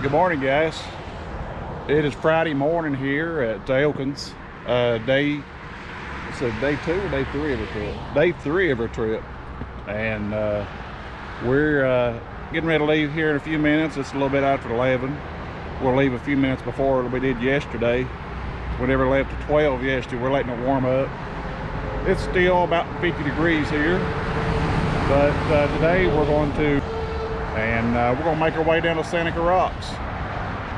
Good morning, guys. It is Friday morning here at Elkins. Day 2 or day 3 of our trip? Day 3 of our trip. And we're getting ready to leave here in a few minutes. It's a little bit after 11. We'll leave a few minutes before we did yesterday. We never left at 12 yesterday. We're letting it warm up. It's still about 50 degrees here. But today we're going to make our way down to Seneca Rocks.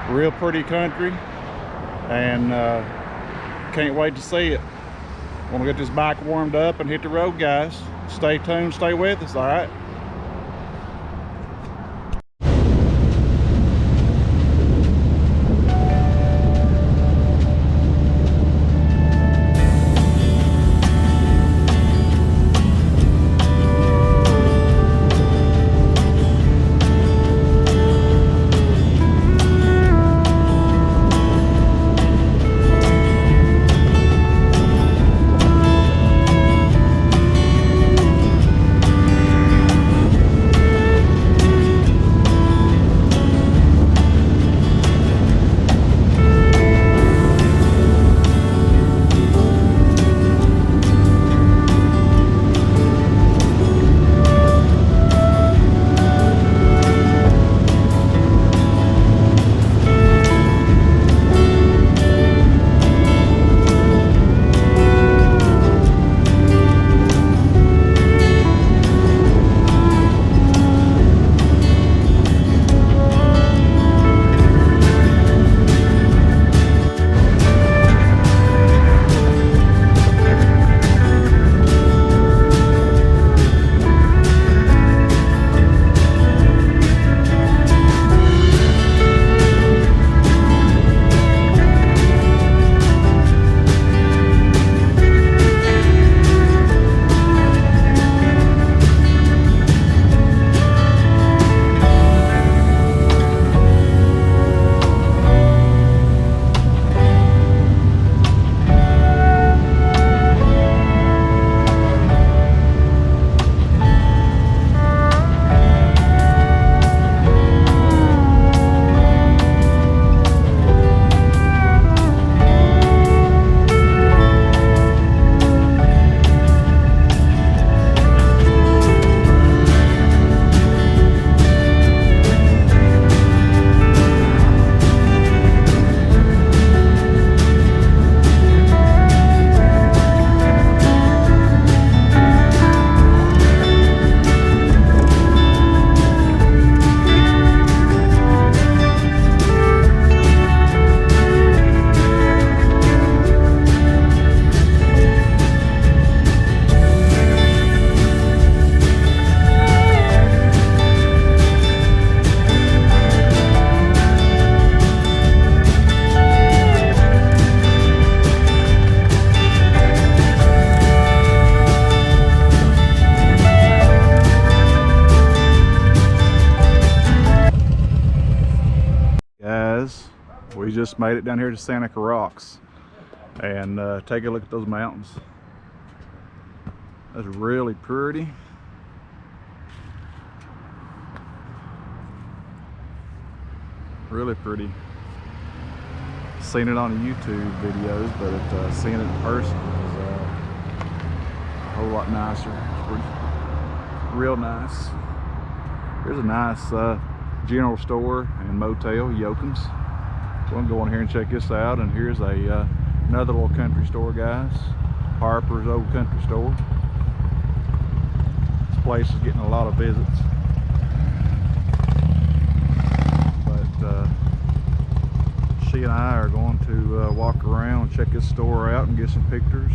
Real pretty country, and can't wait to see it. Want to get this bike warmed up and hit the road, guys. Stay tuned, stay with us, all right? We just made it down here to Seneca Rocks, and take a look at those mountains. That's really pretty. Really pretty. Seen it on YouTube videos, but seeing it in person is a whole lot nicer. It's pretty, real nice. Here's a nice general store and motel, Elkins. So I'm going here and check this out. And here's another little country store, guys. Harper's Old Country Store. This place is getting a lot of visits. But she and I are going to walk around and check this store out and get some pictures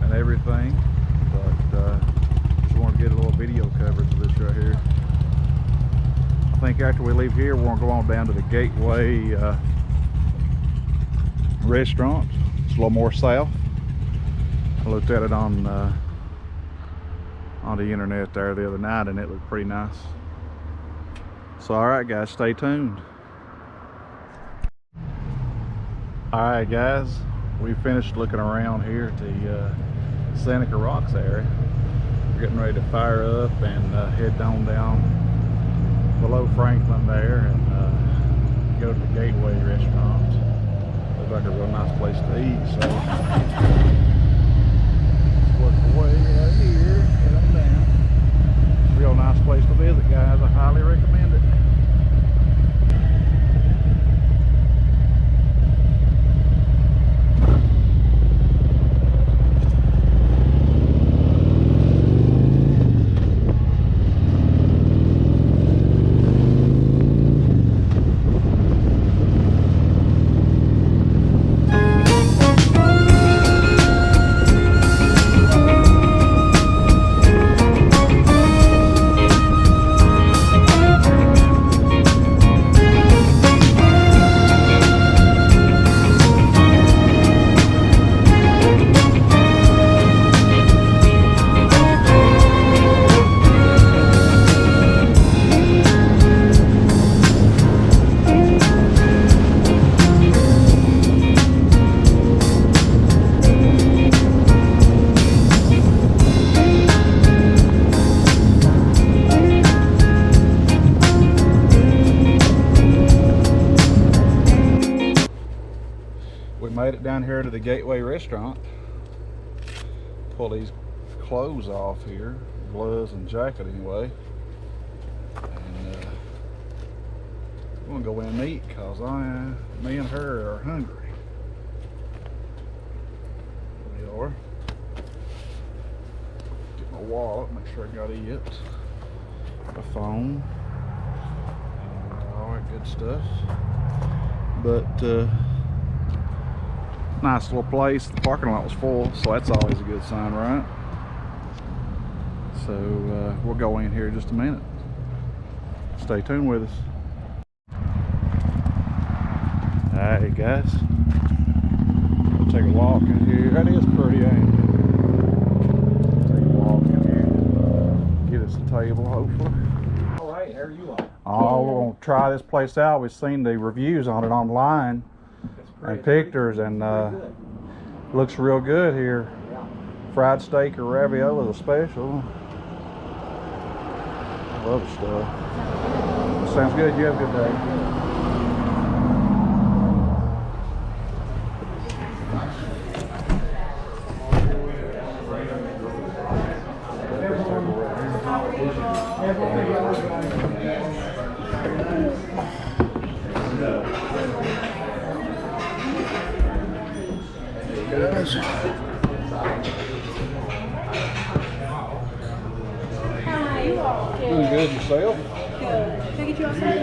and everything. But just want to get a little video coverage of this right here. I think after we leave here, we're going to go on down to the Gateway restaurant. It's a little more south. I looked at it on the internet there the other night, and it looked pretty nice. So all right, guys, stay tuned. All right, guys, we finished looking around here at the Seneca Rocks area. We're getting ready to fire up and head on down below Franklin there, and go to the Gateway restaurant. Looks like a real nice place to eat, so let's work our way out here, head on down. It's a real nice place to visit, guys. I highly recommend it. We made it down here to the Gateway restaurant. Pull these clothes off here, gloves and jacket anyway. And we're gonna go in and eat because me and her are hungry. There we are. Get my wallet, make sure I got it. My phone, and all that good stuff. But nice little place. The parking lot was full, so that's always a good sign, right? So we'll go in here in just a minute. Stay tuned with us. Alright guys, we'll take a walk in here. That is pretty, ain't it? Take a walk in here, get us a table hopefully. Alright, how are you on? Oh, we're going to try this place out. We've seen the reviews on it online and pictures, and looks real good here. Yeah. Fried steak or ravioli is a special. I love the stuff. Sounds good. You have a good day. Doing good yourself? Good. Can I get you a drink?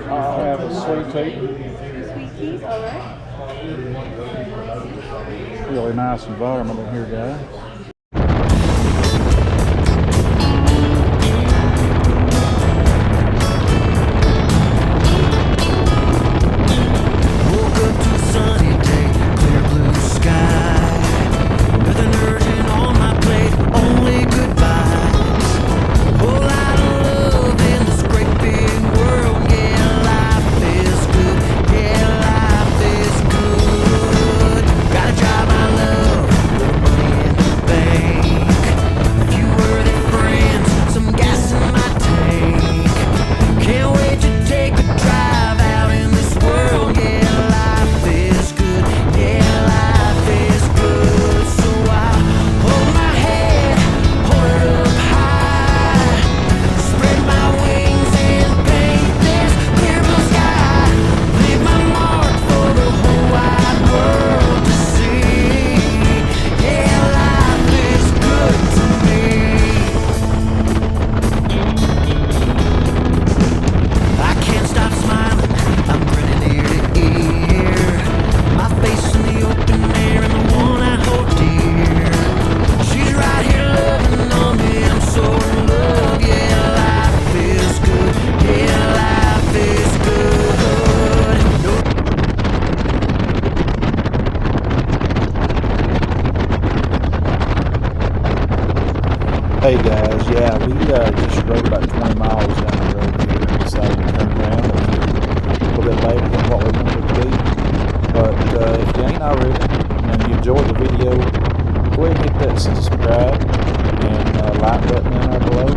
I'll have a sweet tea. Sweet teas, alright. Really nice environment in here, guys. Hey guys, yeah, we just rode about 20 miles down the road here and decided to turn around. It was a little bit later than what we wanted to be. But if you ain't already and you enjoyed the video, go ahead and hit that subscribe and like button down below.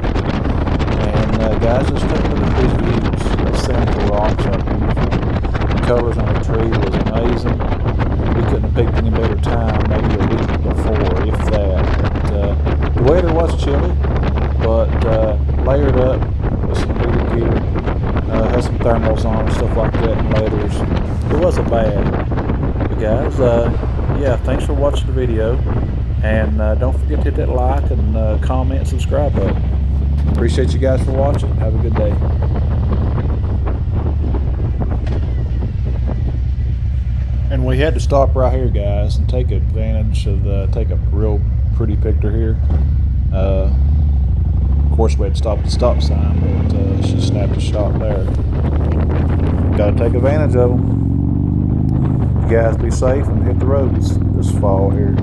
And guys, let's take a look at these views. Those Seneca Rocks are beautiful. colors on the tree was amazing. We couldn't have picked any better time, maybe a week before, if that. But, the weather was chilly, but layered up with some heated gear, had some thermals on and stuff like that, and leathers. It wasn't bad. But guys, yeah, thanks for watching the video, and don't forget to hit that like and comment and subscribe button. Appreciate you guys for watching. Have a good day. And we had to stop right here, guys, and take advantage of take a real pretty picture here. Of course, we had to stop at the stop sign, but she snapped a shot there. Got to take advantage of them. You guys be safe and hit the roads this fall here.